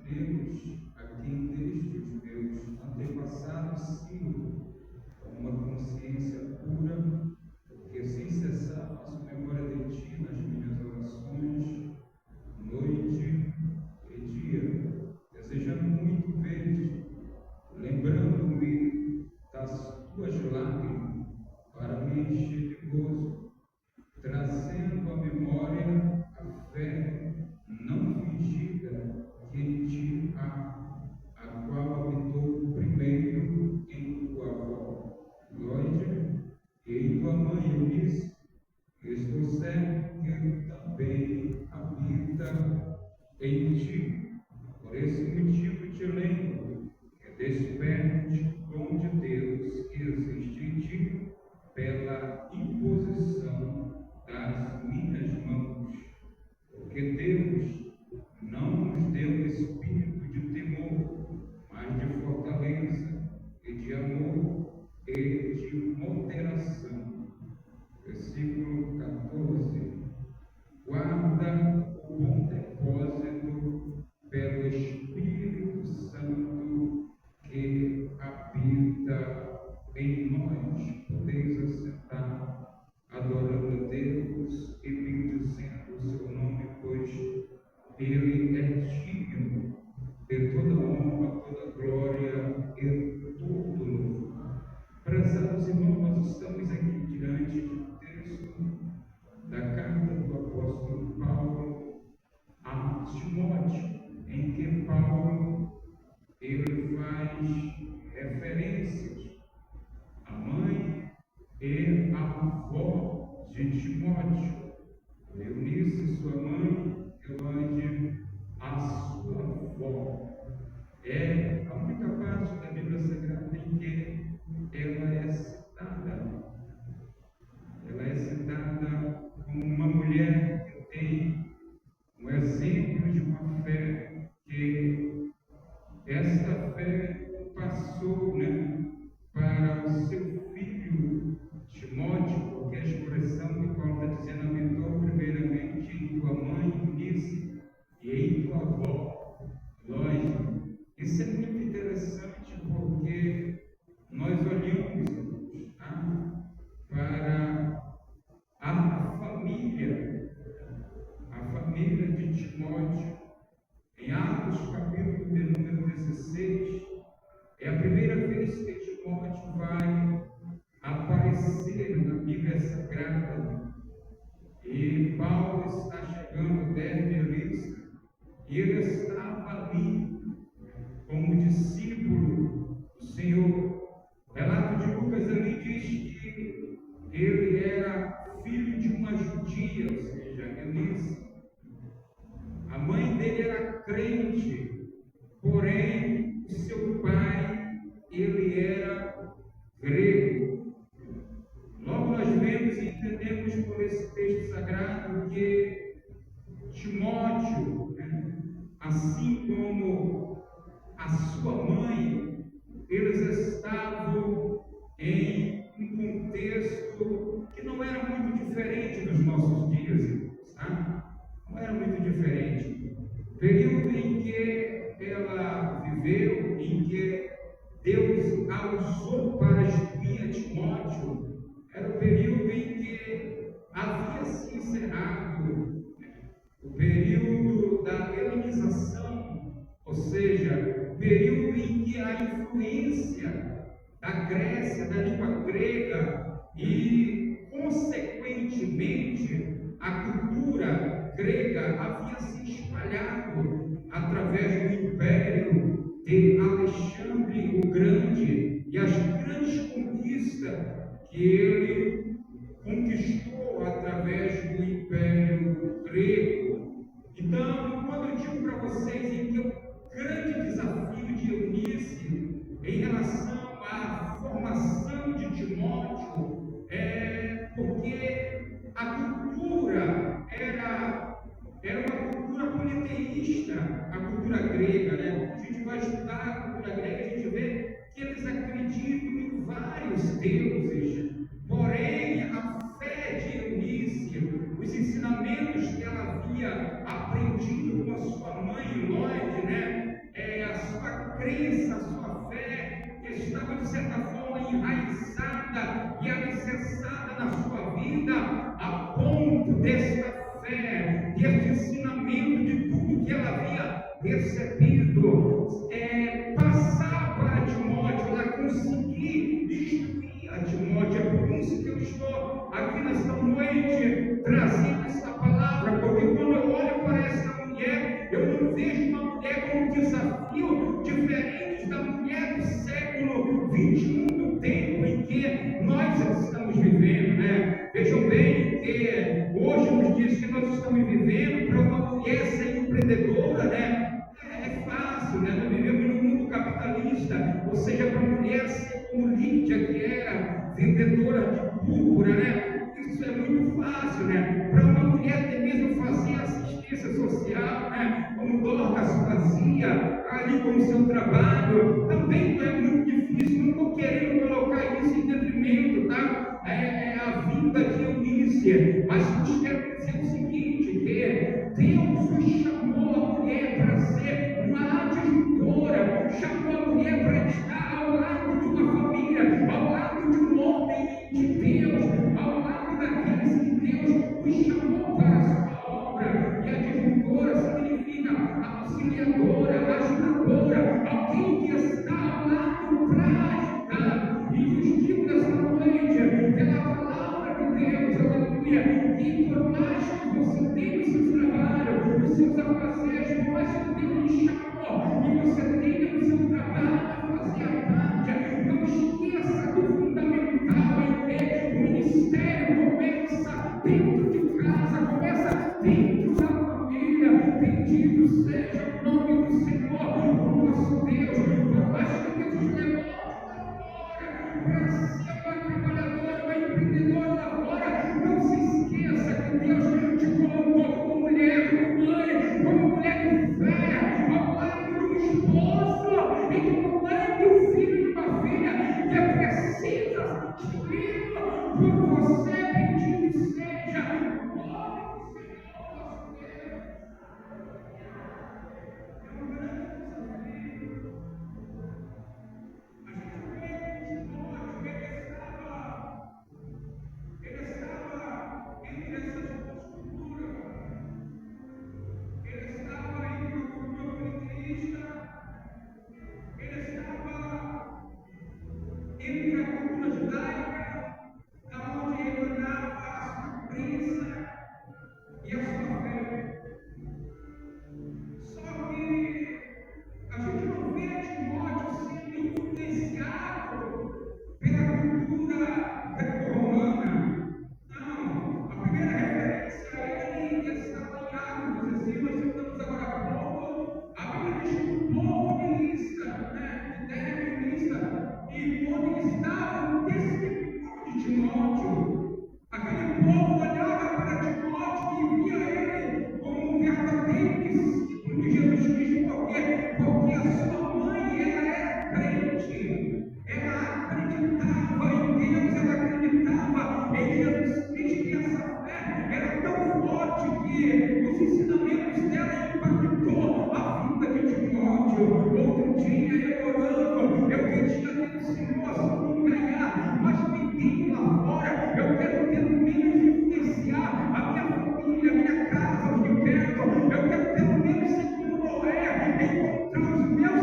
Deus, a quem destes meus antepassados sirvo com uma consciência pura, porque sem cessar faço memória de ti nas minhas orações, noite e dia, desejando muito ver-te, lembrando-me das tuas lágrimas, para me encher de gozo, trazendo à memória a fé não fingida que em ti há, a qual habitou primeiro em tua avó, Lóide, e em tua mãe Eunice. Estou certo que também habita em ti. Por esse motivo te lembro que desperte o dom de Deus que existe em ti pela imposição das minhas mãos. Porque Deus não nos deu espírito de temor, mas de fortaleza e de amor e de moderação. Versículo 14. Guarda o bom depósito pelo Espírito Santo que habita em nós. Podeis assentar, adorando a Deus e bendizendo o seu nome, pois Ele é digno de toda honra, toda glória e todo louvor. Prezados irmãos, nós estamos aqui diante de um texto da carta do apóstolo Paulo a Timóteo, em que Paulo ele faz referências à mãe e à avó de Timóteo, Eunice, sua mãe, Elande, a sua avó. É a única parte da Bíblia Sagrada em que ela é citada. Ela é citada como uma mulher que tem um exemplo de uma fé que esta fé passou, para o seu filho Timóteo, porque a expressão que Paulo está dizendo habitou primeiramente em tua mãe Eunice e em tua avó Lóide. Isso é muito interessante porque nós olhamos para a família de Timóteo. Em Atos, capítulo de número 16, é a primeira vez que Timóteo vai aparecer na Bíblia Sagrada. E Paulo está chegando perto de Listra, e ele estava ali como discípulo do Senhor. O relato de Lucas ali diz que ele era filho de uma judia, ou seja, Eunice. A mãe dele era crente, porém o seu pai, ele era grego. Logo nós vemos e entendemos por esse texto sagrado que Timóteo, assim como a sua mãe, eles estavam em um contexto que não era muito diferente dos nossos dias, tá? Não era muito diferente. O período em que ela viveu, em que Deus a usou para instruir Timóteo, era o período em que havia se encerrado o período da helenização, ou seja, o período em que a influência da Grécia, da língua grega e, consequentemente, a cultura grega havia se espalhado através do império de Alexandre o Grande e as grandes conquistas que ele conquistou através do império grego. Então, quando eu digo para vocês em que o grande desafio de Eunice em relação à formação de Timóteo é porque a cultura era uma cultura politeísta, a cultura grega, Quando a gente vai estudar a cultura grega, a gente vê que eles acreditam em vários deuses, porém a fé de Eunice, os ensinamentos que ela havia aprendido com a sua mãe Lóide, crença, a sua fé estava de certa forma enraizada e alicerçada na sua vida, a ponto desta fé, deste ensinamento de tudo que ela havia recebido, passar para Timóteo, ela conseguir instruir a Timóteo. É por isso que eu estou aqui nesta noite trazendo essa palavra, porque quando eu olho para essa mulher, eu não vejo uma mulher com um desafio diferente da mulher do século 21, do tempo em que nós estamos vivendo, né? Vejam bem que hoje, nos dias que nós estamos vivendo, para uma mulher ser empreendedora, né? É fácil, né? Nós vivemos num mundo capitalista, ou seja, para a mulher ser como Lídia, que era vendedora de púrpura, né? Isso é muito fácil, né? Para uma mulher até mesmo fazer assistência social, né? Como Dorcas fazia, ali como seu trabalho, também não é muito difícil. Não estou querendo colocar isso em detrimento, tá? A vida de Eunice, mas eu quero dizer o seguinte, que Deus nos chamou a mulher para ser uma adjutora, chamou a mulher para estar ao lado de uma família, ao lado de um homem de Deus, ao lado daqueles que Deus nos chamou para a sua obra. E adjutora significa auxiliadora, ajudadora, alguém que está ao lado para ajudar. E nos digo nessa noite, pela palavra de Deus, aleluia, que por mais que você tenha o seu trabalho, os seus afazeres, por mais que Deus lhe chamou, e você tenha o seu trabalho a fazer a parte, não esqueça do fundamental em que o ministério começa dentro de casa, começa dentro da família. Bendito seja o nome do Senhor, o nosso Deus. Por mais que Deus nos levou para ser uma trabalhadora, uma empreendedora lá fora, não se esqueça que Deus te colocou como mulher, como mãe, como mulher de fé, ao lado de um esposo e como mãe de um filho e de uma filha que precisa ser por você. Bendito seja o nome do Senhor nosso Deus. É um grande desafio. A gente vê Timóteo, ele estava entre essas duas culturas. Ele estava entre uma cultura politeísta, ele estava entre a cultura judaica, onde ele olhava a sua crença e a sua fé. Só que a gente não vê Timóteo sendo influenciado pela cultura greco-romana. Não, a primeira referência a ele estava em Atos 16, nós citamos agora há pouco. A Bíblia diz que o povo de Listra, né, de Derbe e Listra, e onde ele estava no testemunho de Timóteo, aquele povo olhava para Timóteo e via ele como um verdadeiro discípulo de Jesus Cristo, porque a sua mãe, ela era crente, ela acreditava em Deus, ela acreditava em Jesus Cristo, e essa fé era tão forte que os ensinamentos dela impactou a vida de Timóteo. Outro dia, eu orando, eu pedi a Deus, Senhor, se não ganhar, mas ninguém lá fora, eu quero pelo menos influenciar a minha família, a minha casa, onde eu quero pelo menos ser como Noé, encontrar os meus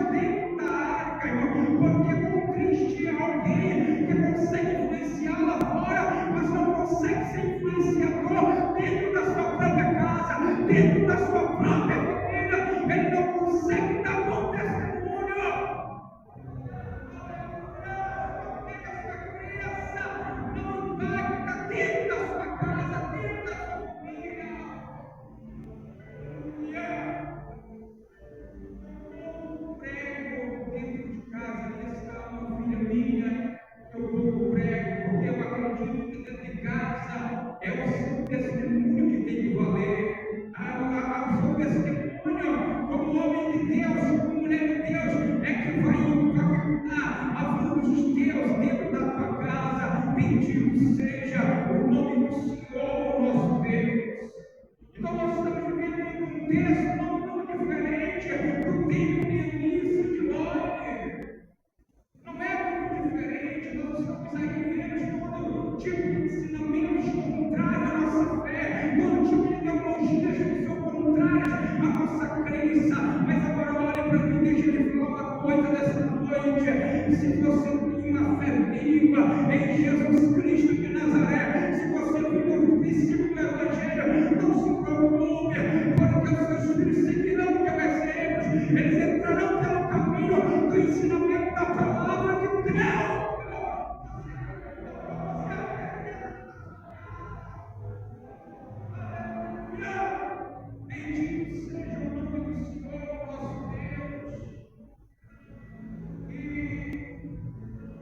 me deixa de falar uma coisa nessa noite. Se você tem uma fé viva em Jesus Cristo de Nazaré, se você vive o princípio do Evangelho, não se preocupe, porque os seus filhos seguirão o teu exemplo, eles entrarão pelo caminho do ensinamento da palavra de Deus. Bendito seja o nome do Senhor, nosso Deus. E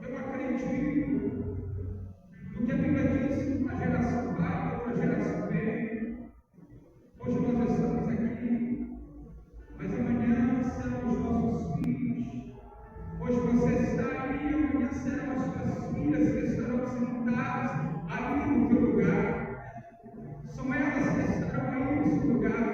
eu acredito no que a Bíblia diz: uma geração vai, outra geração vem. Hoje nós estamos aqui, mas amanhã serão os nossos filhos. Hoje você está aí, amanhã serão as suas filhas que estarão sentadas aí no teu lugar. São elas que estarão aí no seu lugar.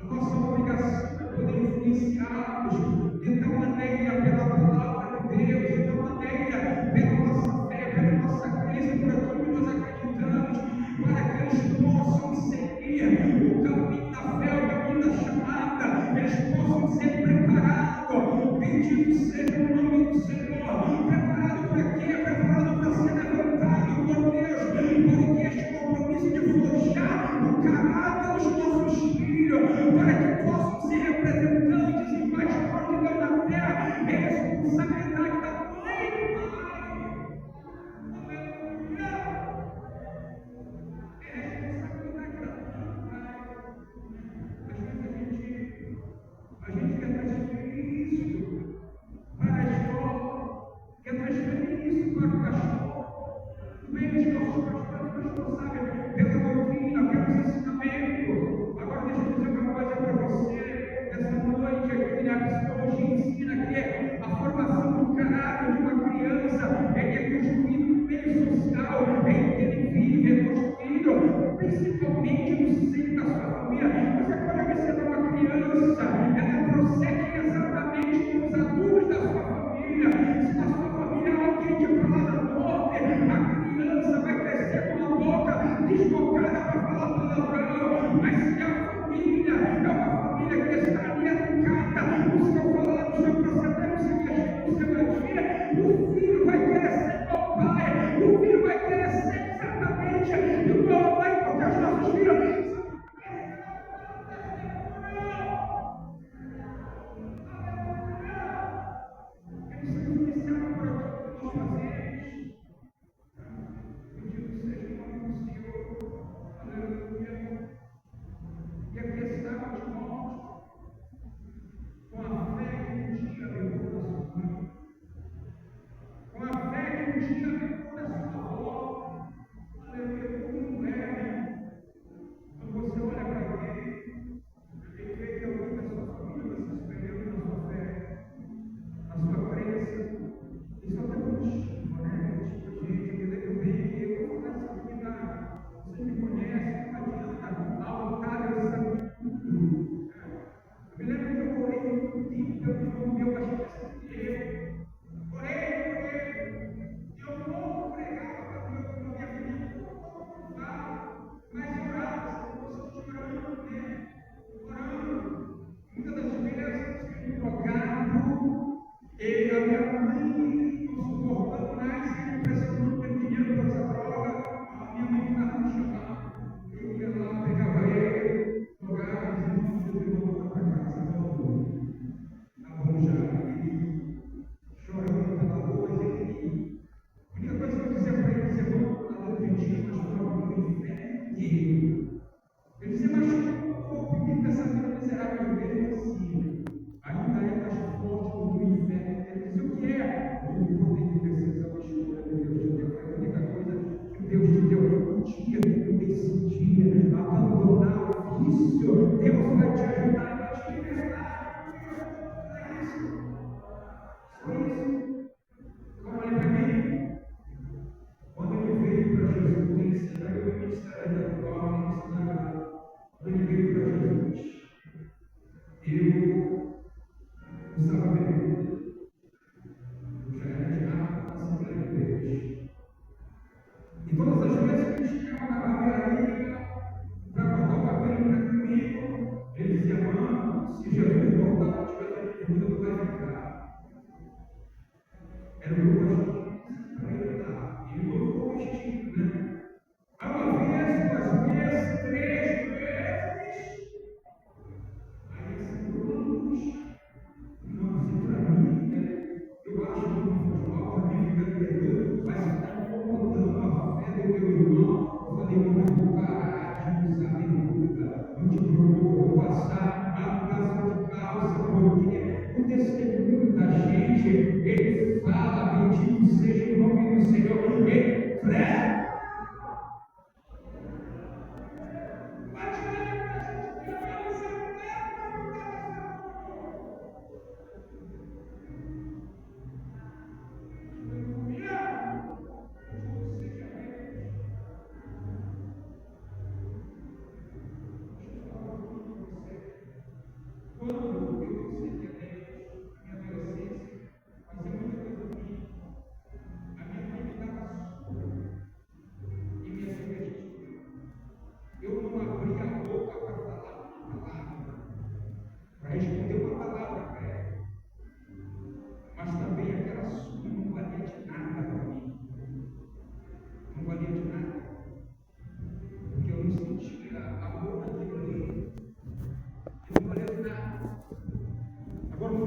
A nossa obrigação é poder influenciá-los de tal maneira pela palavra de Deus, de tal maneira pela nossa fé, pela nossa crença, por aquilo que nós acreditamos, para que eles possam seguir o caminho da fé, o caminho da chamada, eles possam ser preparados. Bendito seja o nome do Senhor. Preparado para quê? Preparado para ser levantado por Deus, porque este compromisso de forjar o caráter dos nossos filhos, para que possam ser representantes e mais fortes na terra, é responsabilidade da mãe e do pai. Aleluia! É responsabilidade da mãe e do pai. A gente quer transferir isso para a escola, quer transferir isso para o cachorro. Bem, os nossos pastores responsáveis pela doutrina, pelos ensinamentos. Agora deixa eu dizer uma coisa para você. Essa noite aqui, a psicologia ensina que a formação do caráter de uma criança é construído no meio social em que ele vive, é construído principalmente no seio da sua família. Mas agora você é uma criança, ela prossegue exatamente com os adultos da sua família. Se na sua família há alguém de palavra torpe, a criança vai crescer com a boca desbocada para falar palavrão. Mas se a família é uma família que está ali educada, o seu falar, o seu proceder, o seu agir, o seu agir, o filho vai querer ser igual ao pai, o filho vai querer ser exatamente igual ao pai, porque os nossos filhos se Jesus voltar,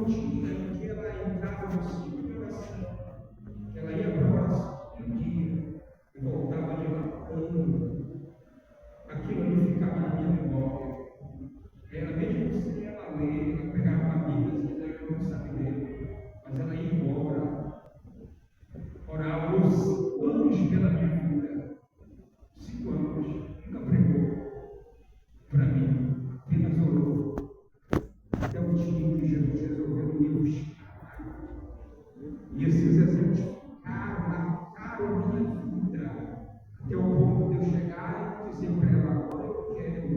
rotina em que ela entrava no ciclo de oração, que ela ia para a oração um dia e voltava de lá outro. Aquilo ali ficava na minha memória. Ela, mesmo sem ela ler, ela pegava uma Bíblia, ela não sabe ler, mas ela ia embora. Orava os anos pela minha vida. 5 anos, nunca pregou para mim, apenas orou. Até o dia que Jesus resolveu me buscar. E esses exemplos marcaram minha vida. Até o ponto de eu chegar e dizer para ela: agora eu quero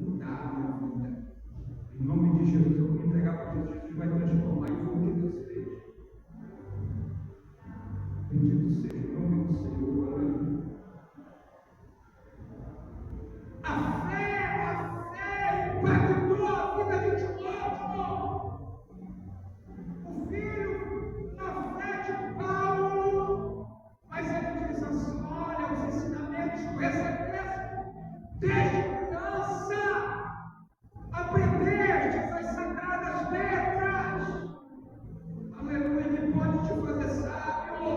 mudar a minha vida. Em nome de Jesus, eu vou me entregar para Jesus. Jesus vai transformar e foi o que Deus fez. Bendito seja o nome do Senhor. Aleluia. A fé impactou a vida de Timóteo. O filho, na fé de Paulo. Mas ele diz assim: olha, os ensinamentos que recebeste desde criança, aprendestes as sagradas letras. Aleluia, que pode te fazer sábio.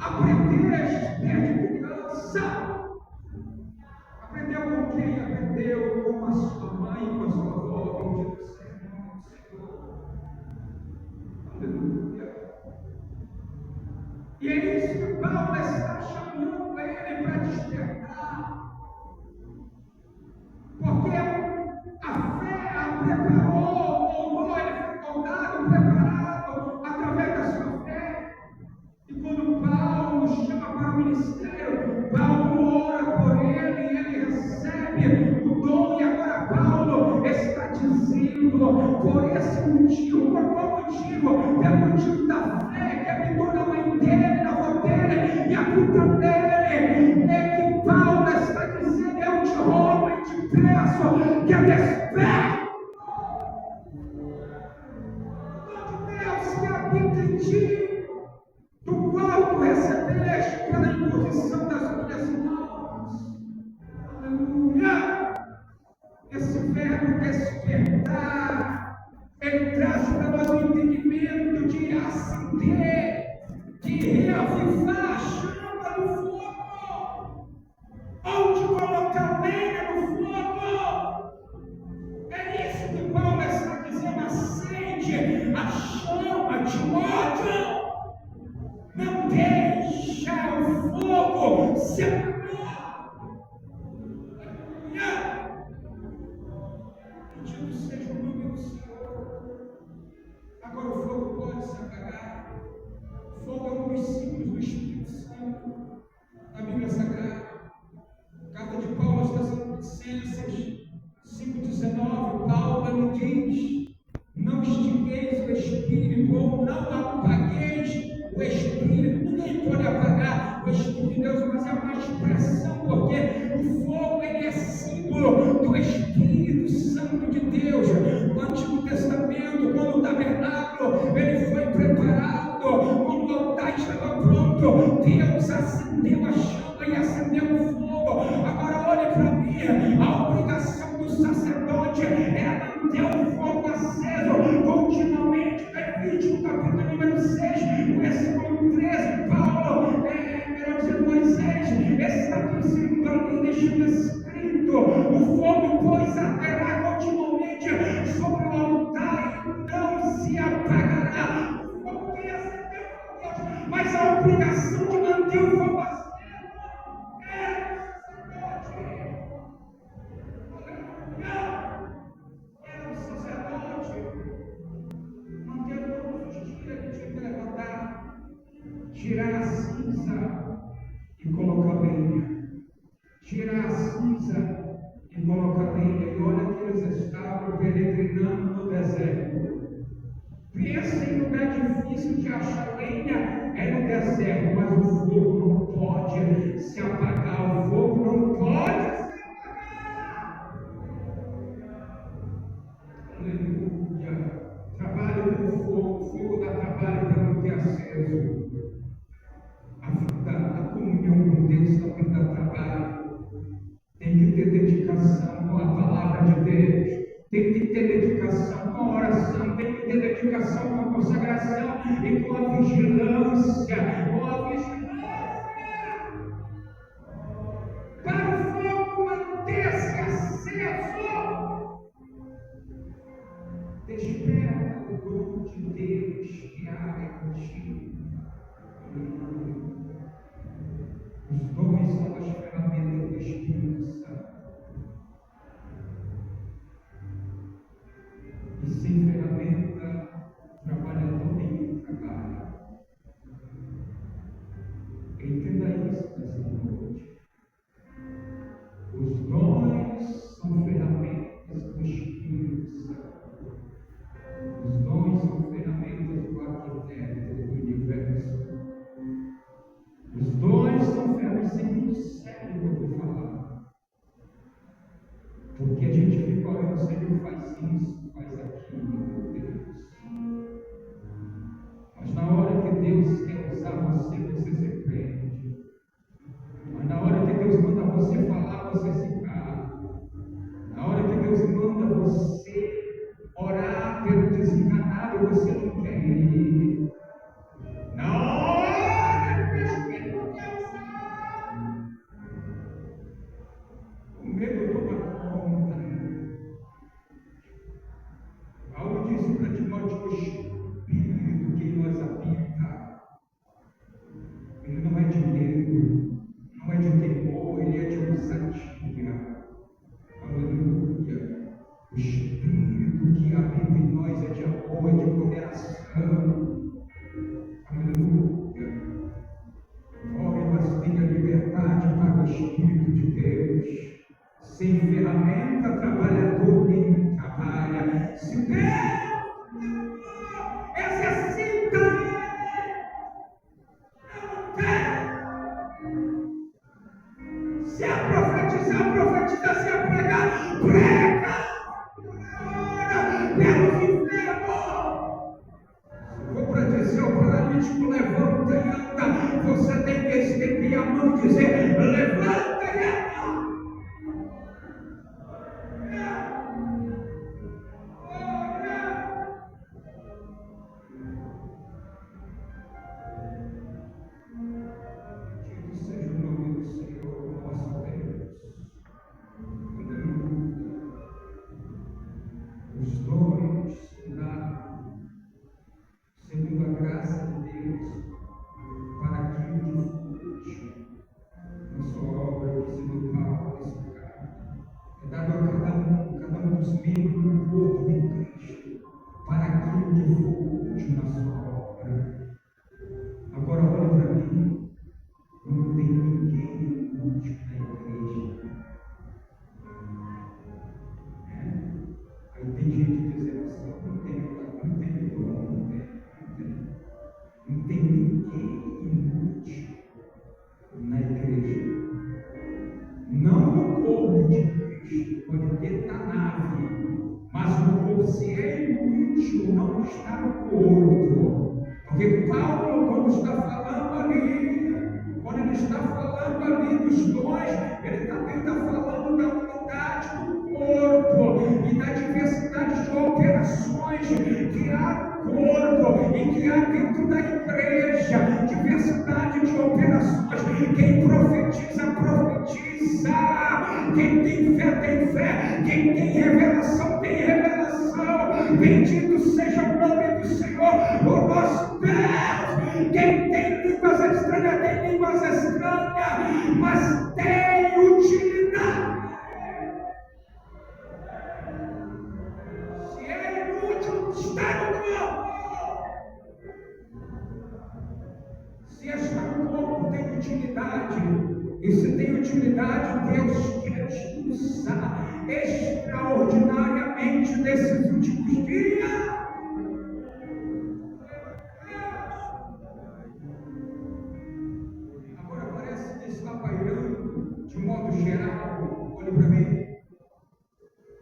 Aprendeste desde criança. Aprendeu com quem? Aprendeu com a sua mãe, com a sua avó. Bendito seja o nome do Senhor. Aleluia. E é isso que Paulo está chamando ele para despertar. Porque a fé a preparou, moldou, ele foi moldado, preparado através da sua fé. E quando Paulo chama para o ministério, Paulo ora por ele, ele recebe o dom. E agora Paulo está dizendo, por esse motivo, por qual motivo? Pelo motivo da fé que habitou na mãe dele, na avó dele e habita nele. É que Paulo está dizendo: eu te roubo e te peço que desperte o Deus que habita em ti, do qual tu recebeste pela imposição das minhas mãos. Aleluia! Esse verbo despertar, ele traz para nós o entendimento de acender, de reavivar a chama do fogo, ou de colocar lenha no fogo. É isso que Paulo está dizendo: acende a chama, Timóteo. Não deixa o fogo se apagar. Aleluia! Bendito seja o nome do Senhor. Agora o fogo pode se apagar. O fogo é um dos símbolos do Espírito Santo na Bíblia Sagrada. Carta de Paulo aos Tessalonicenses 5,19. Paulo ele diz: não extingueis o Espírito, ou não apagueis o Espírito. Ninguém pode apagar o Espírito de Deus, mas é uma expressão, porque o fogo ele é símbolo do Espírito Santo de Deus. No Antigo Testamento, quando o tabernáculo ele foi preparado, quando o altar estava pronto, Deus acendeu a chama e acendeu o fogo. Agora olhe para mim: a obrigação do sacerdote é manter o fogo aceso continuamente. Levítico capítulo número 6, versículo 13, Paulo, melhor dizendo, Moisés está dizendo para mim, deixando escrito: o fogo, pois, arderá continuamente sobre o altar e não se apagará. O fogo tem acender o fogo, mas a obrigação de manter o fogo aceso é do sacerdote. Aleluia! É do sacerdote. Manter todos os dias, ele tinha que levantar, tirar a cinza e colocar lenha. Tirar a cinza e colocar lenha. E olha que eles estavam peregrinando no deserto. Pensa em lugar difícil de achar lenha, é no deserto, mas o fogo não pode se apagar. O fogo não pode se apagar. Aleluia! Trabalhe com o fogo dá trabalho para manter aceso. A comunhão com Deus também dá trabalho. Tem que ter dedicação com a palavra de Deus, tem que ter dedicação com a oração, tem que ter dedicação, com a consagração e com a vigilância. Para o fogo manter-se aceso. Desperta o dom de Deus que há em ti. Os dons são as ferramentas do Espírito Santo. E sem ferramenta, trabalhador nenhum trabalha. Entenda isso nessa noite. Os dons são ferramentas do Espírito Santo. Os dons são ferramentas do arquiteto do universo. Os dons são ferramentas, isso é muito sério que eu vou falar. Porque a gente fica orando, Senhor, faz isso, faz aquilo, meu Deus. Mas na hora que Deus quer usar você, você se prende. Mas na hora que Deus manda você falar, você se cala. Na hora que Deus manda você orar pelo desenganado, você não quer ir. Na hora que o Espírito quer usar, o medo toma conta. Paulo disse para Timóteo: o Espírito que em nós habita, ele não é de medo, não é de temor, ele é de ousadia. Aleluia. O Espírito que habita em nós é de amor, é de moderação. Aleluia. Ore, mas tenha liberdade para o Espírito de Deus. Sem ferramenta, trabalhador nenhum trabalha. Se Deus exercita ele, não quer. Se é profetizar, profetiza. Se é pregar, prega. Ora pelos enfermos. Se for para dizer ao paralítico, levanta e anda, você tem que estender a mão e dizer: levanta e anda. Não está no corpo, porque Paulo, quando ele está falando ali dos dons, ele também está falando da unidade do corpo e da diversidade de operações que há no corpo e que há dentro da igreja. Diversidade de operações. Quem profetiza, profetiza. Quem tem fé, quem tem revelação, tem revelação. Bendito seja o nome do Senhor, o nosso Deus. Quem tem línguas estranhas, tem línguas estranhas, mas tem utilidade. Se é inútil, está no corpo. Se está no corpo, tem utilidade. E se tem utilidade, Deus quer te usar extraordinariamente nesses últimos dias. Agora parece que está pairando, de modo geral, olha para mim,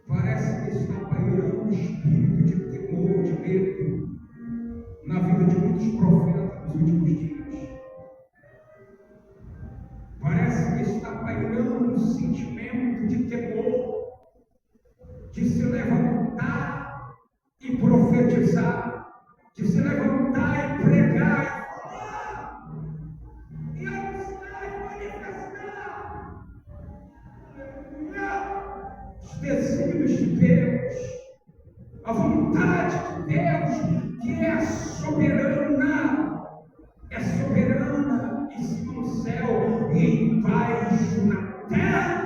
parece que está pairando um espírito de temor, de medo, na vida de muitos profetas nos últimos dias. Parece que está pairando um sentimento de temor, de se levantar e de profetizar, de se levantar e pregar e falar, e anunciar e manifestar os desígnios de Deus, a vontade de Deus, que é soberana em cima no céu e embaixo na terra.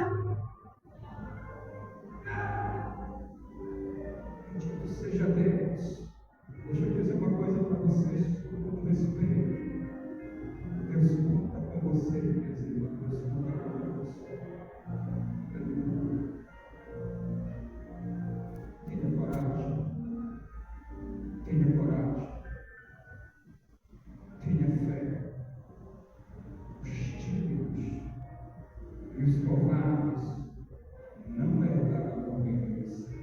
Bendito seja Deus. Deixa eu dizer uma coisa para vocês, com todo respeito. Deus conta com você, meus irmãos. Deus conta com você. Tenha coragem. Tenha coragem. Tenha fé. Os tímidos e os covardes não herdarão o reino dos céus.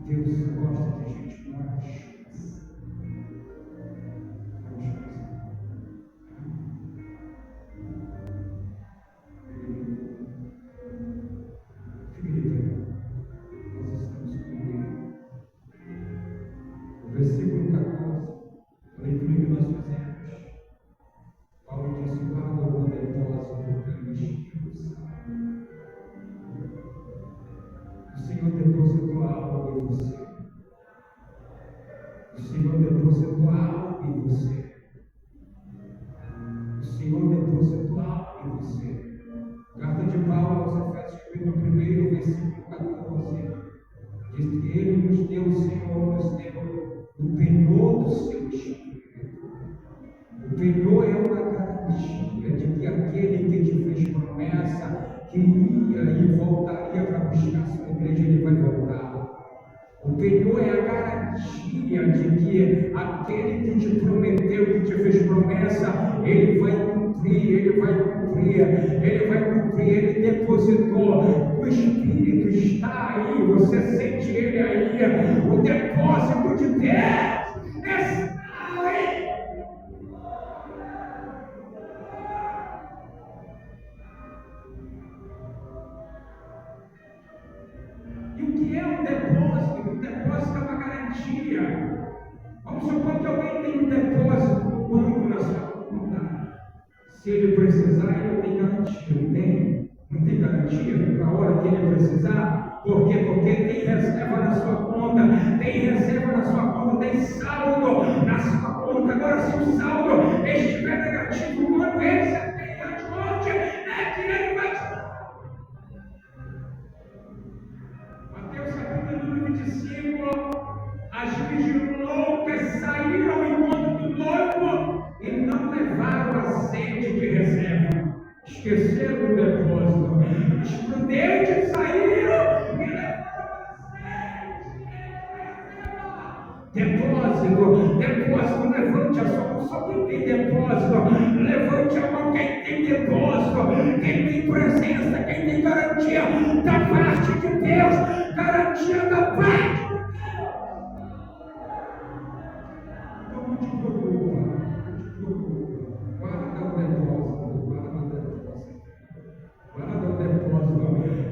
Deus gosta de gente com a chance. Fique de pé. Nós estamos com ele. O versículo 14, a leitura que nós fazemos, Paulo diz: guarda o depósito pelo Espírito Santo. O Senhor depositou algo em você. O Senhor depositou algo em você. O Senhor depositou algo em você. Carta de Paulo aos Efésios, capítulo 1, versículo 14, diz que Ele nos deu, o Senhor nos deu o penhor do seu Espírito. O penhor é uma garantia de que aquele que te fez promessa que ia e voltaria para buscar sua igreja, ele vai voltar. O penhor é a garantia de que aquele que te prometeu, que te fez promessa, ele vai cumprir, ele vai cumprir, ele vai cumprir. Ele depositou, o Espírito está aí, você sente ele aí, o depósito de Deus está aí. E o que é um depósito? Um depósito é uma garantia. Vamos supor que alguém tem um depósito no banco na sua conta. Se ele precisar, ele tem garantia. Não tem? Não tem garantia para a hora que ele precisar? Por quê? Porque tem reserva na sua conta, tem reserva na sua conta, tem saldo na sua conta. Agora, se o saldo estiver negativo, quando esse tem a fonte, é que ele vai te dar. Mateus capítulo 25, as virgens loucas saíram ao encontro do noivo e não levaram azeite de reserva. Esqueceram do depósito. Os prudentes saíram e levaram azeite de reserva. Depósito, levante a sua mão. Só quem tem depósito, levante a mão. Quem tem depósito, quem tem presença, quem tem garantia da parte de Deus, garantia da parte de Deus. Então não te preocupa, guarda o depósito, guarda o depósito,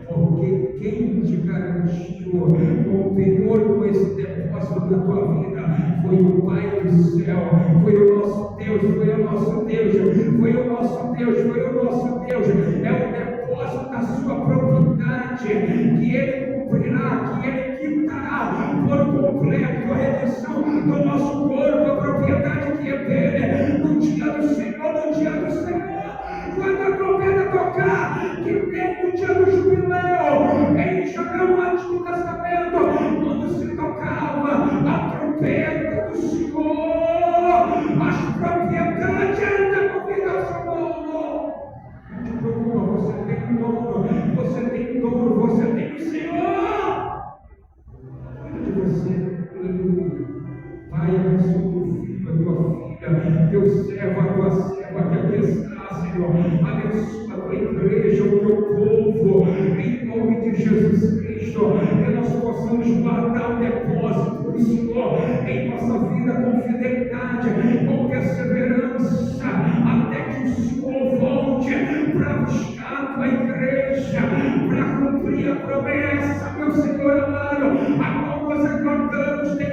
porque quem te garantiu com o penhor com esse depósito da tua vida foi o Pai do céu, foi o nosso Deus, foi o nosso Deus, foi o nosso Deus, foi o nosso Deus. É o depósito da sua propriedade que Ele cumprirá, que Ele quitará por completo a redenção do nosso corpo, a propriedade que é dele, no dia do Senhor, no dia do Senhor. Quando a trombeta tocar, que nem no dia do jubileu, em Israel no Antigo Testamento, quando se tocava a trombeta do Senhor, as propriedades eram devolvidas ao seu dono. Não te preocupa, você tem um dono, você tem um dono, você tem o Senhor. Cuida de você, aleluia. Pai, abençoa o teu filho, a tua filha, teu servo, a tua serva que aqui está, Senhor. Abençoa a tua igreja, o teu povo, em nome de Jesus Cristo, que nós possamos guardar o depósito do Senhor em nossa vida com fidelidade, com perseverança, até que o Senhor volte para buscar a tua igreja, para cumprir a promessa, meu Senhor amado.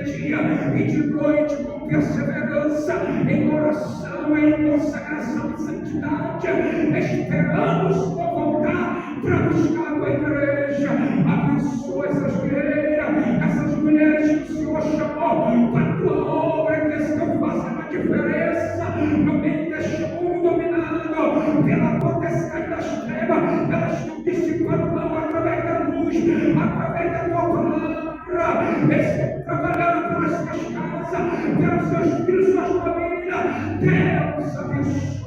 dia e de noite, com perseverança, em oração, em consagração e santidade, esperando o Senhor voltar para buscar a tua igreja. Abençoa essas guerreiras, essas mulheres que o Senhor chamou para a tua obra, que estão fazendo a diferença no meio deste mundo dominado pela potestade das trevas. Elas estão dissipando mal através da luz, através da tua palavra. Estão trabalhando pelas suas casas, pelos seus filhos, suas famílias. Deus abençoe.